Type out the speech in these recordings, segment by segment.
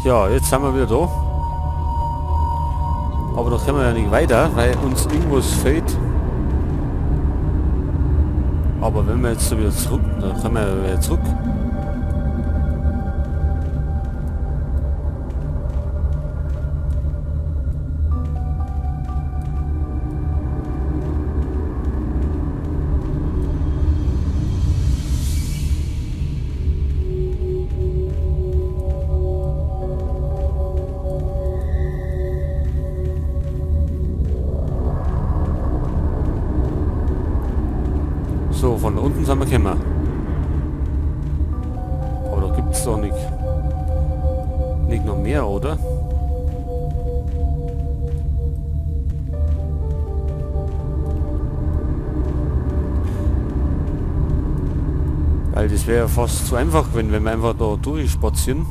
Ja, jetzt sind wir wieder da. Aber da können wir ja nicht weiter, weil uns irgendwas fehlt. Aber wenn wir jetzt so wieder zurück, dann können wir ja wieder zurück. So, von da unten sind wir gekommen. Aber da gibt es doch nicht noch mehr, oder? Weil das wäre ja fast zu einfach, wenn wir einfach da durchspazieren.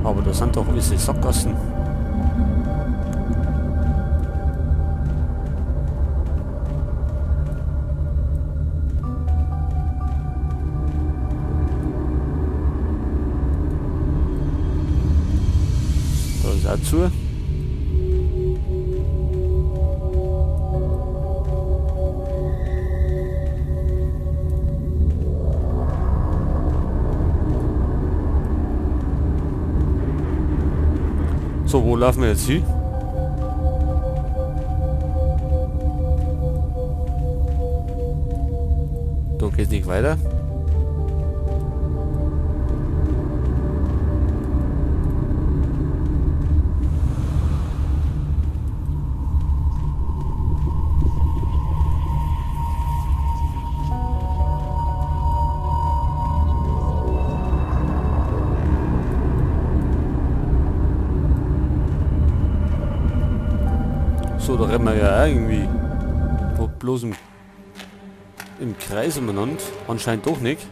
Aber da sind doch diese Sackgassen. Da ist auch zu. So, wo laufen wir jetzt hin? Da geht's nicht weiter. So, da rennen wir ja auch irgendwie bloß im Kreis umeinander. Anscheinend doch nicht.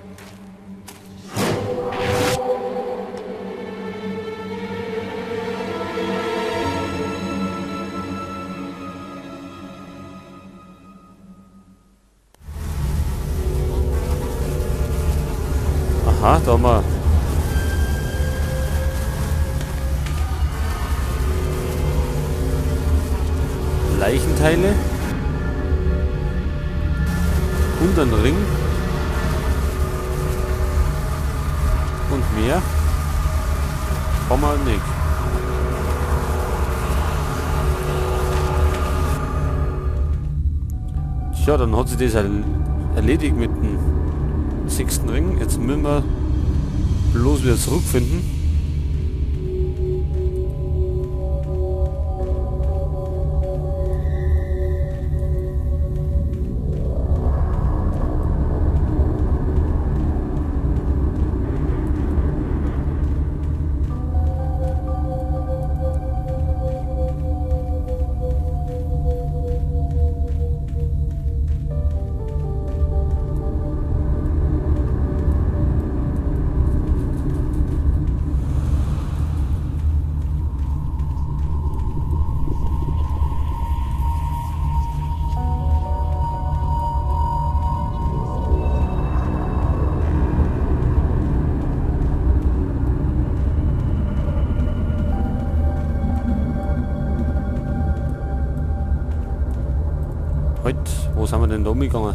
Aha, da haben wir Leichenteile und einen Ring und mehr haben wir nicht. Tja, dann hat sich das erledigt mit dem 6. Ring. Jetzt müssen wir bloß wieder zurückfinden. Halt, wo sind wir denn da umgegangen?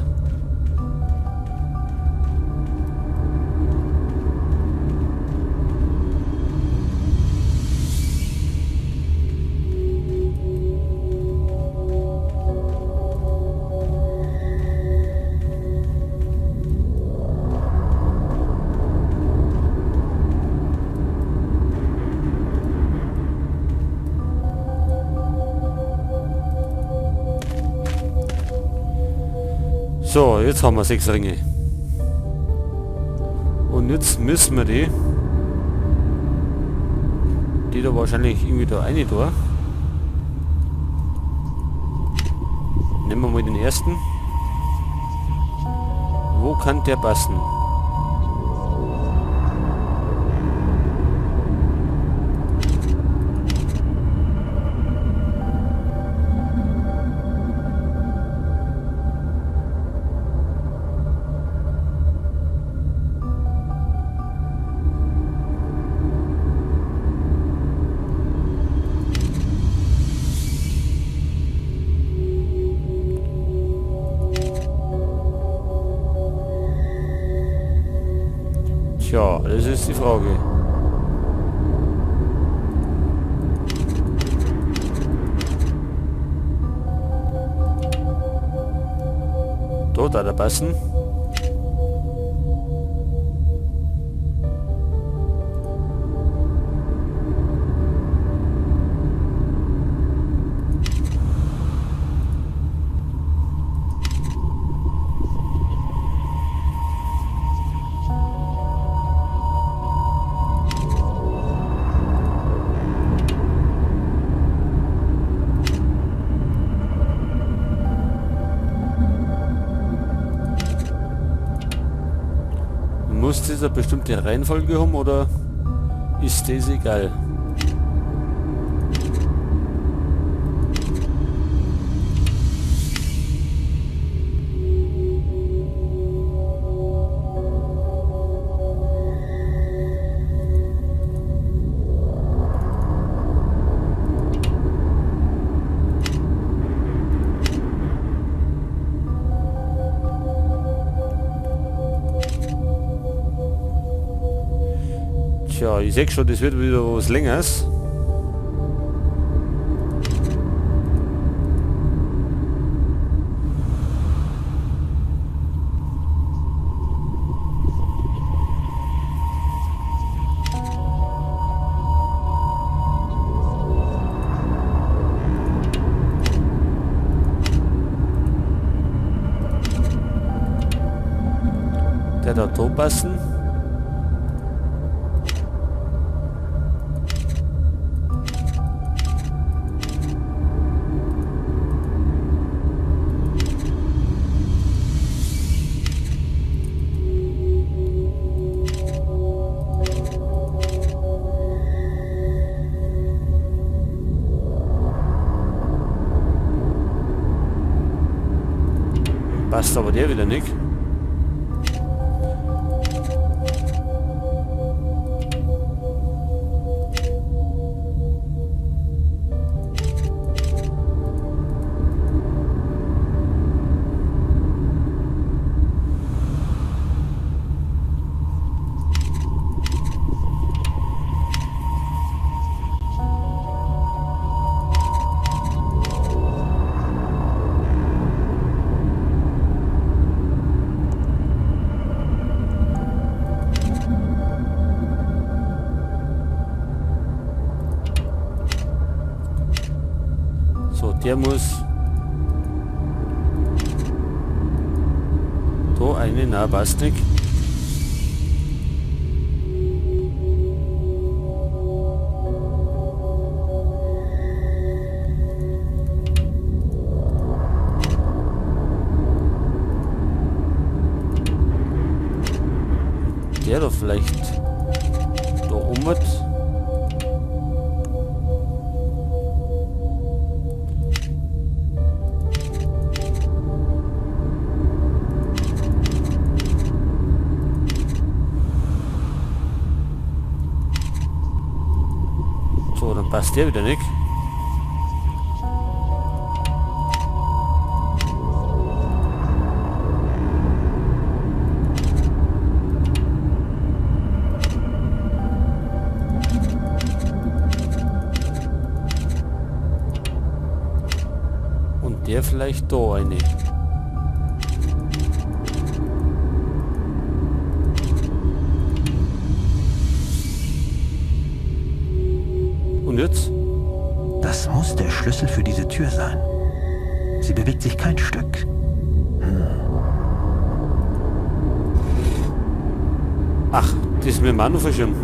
So, jetzt haben wir 6 Ringe. Und jetzt müssen wir die da wahrscheinlich irgendwie da rein tun. Nehmen wir mal den ersten. Wo kann der passen? Tja, das ist die Frage. Da der passen. Muss das eine bestimmte Reihenfolge haben oder ist das egal? Tja, ich sehe schon, das wird wieder was Längeres. Der da passen. Passt aber der wieder nicht. Der muss da eine, na passt nicht. Der da vielleicht da oben. So, dann passt der wieder nicht. Und der vielleicht da eine. Und jetzt? Das muss der Schlüssel für diese Tür sein. Sie bewegt sich kein Stück. Ach, das ist mir im Manu verschirmt.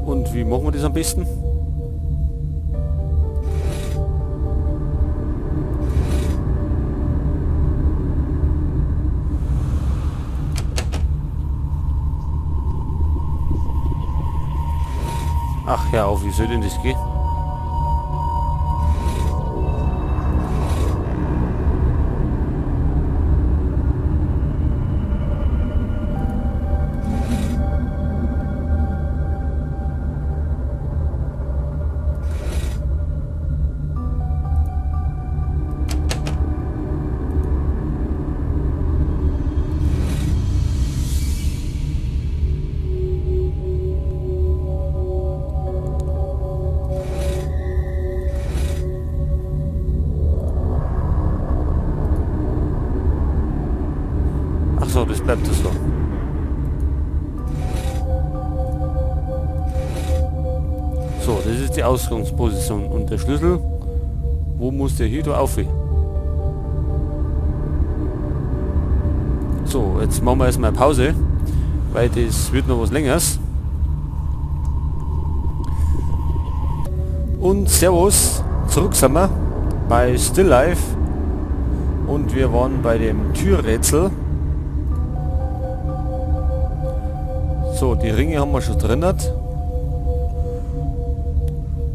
Und wie machen wir das am besten? Ach, hör auf, wie soll denn das gehen? Achso, das bleibt so. So, das ist die Ausgangsposition. Und der Schlüssel, wo muss der hier da auf? So, jetzt machen wir erstmal Pause, weil das wird noch was Längeres. Und Servus, zurück sind wir bei Still Life und wir waren bei dem Türrätsel. So, die Ringe haben wir schon drin.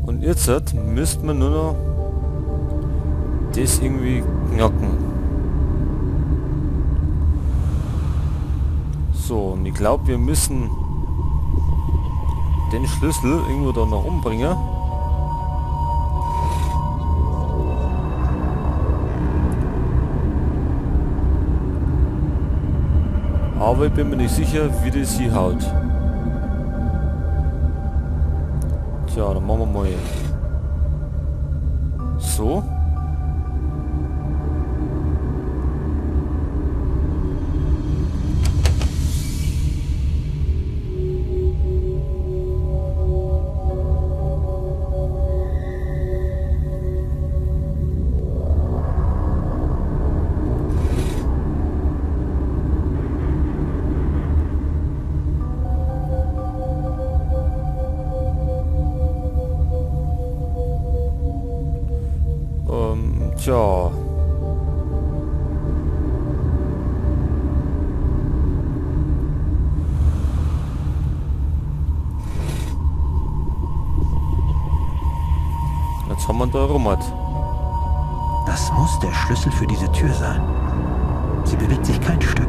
Und jetzt müssten wir nur noch das irgendwie knacken. So, und ich glaube, wir müssen den Schlüssel irgendwo da noch umbringen. Aber ich bin mir nicht sicher, wie das hier haut. Tja, dann machen wir mal so. Tja. Jetzt haben wir da rum. Das muss der Schlüssel für diese Tür sein. Sie bewegt sich kein Stück.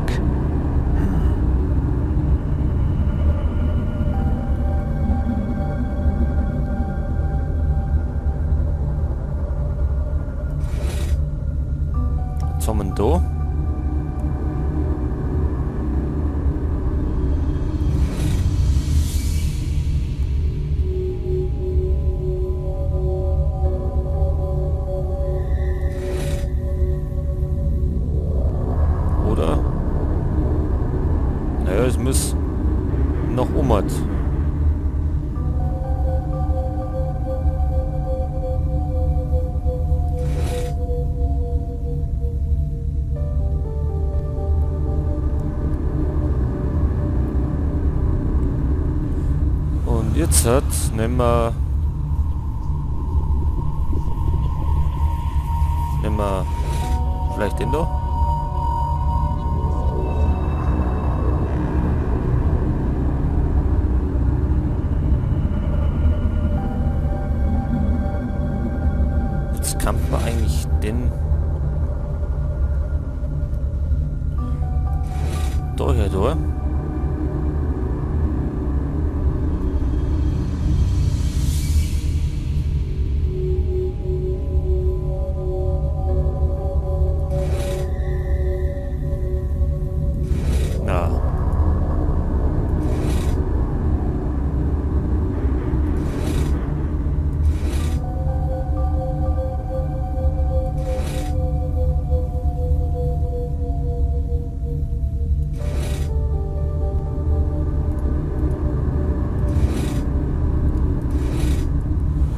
Was haben wir denn da? Oder? Naja, es muss noch umhat. Jetzt nehmen wir vielleicht den da. Jetzt kann man eigentlich den daher da.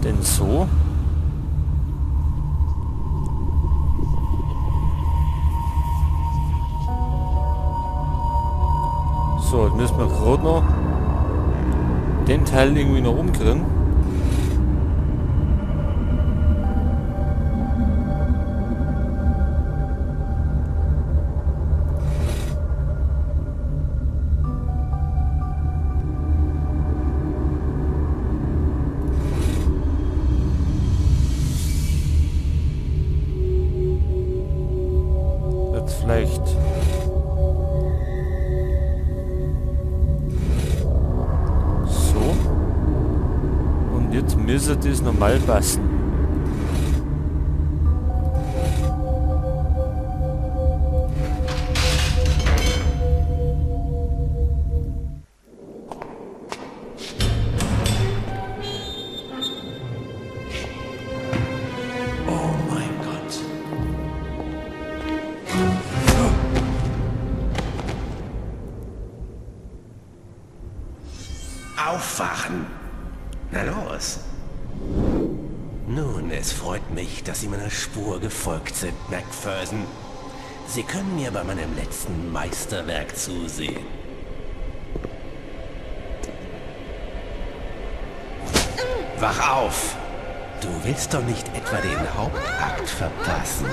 Denn so. So, jetzt müssen wir gerade noch den Teil irgendwie noch umkriegen. Vielleicht so und jetzt müsste das normal passen. aufwachen. Na los. Nun, es freut mich, dass Sie meiner Spur gefolgt sind, Macpherson. Sie können mir bei meinem letzten Meisterwerk zusehen. Wach auf! Du willst doch nicht etwa den Hauptakt verpassen.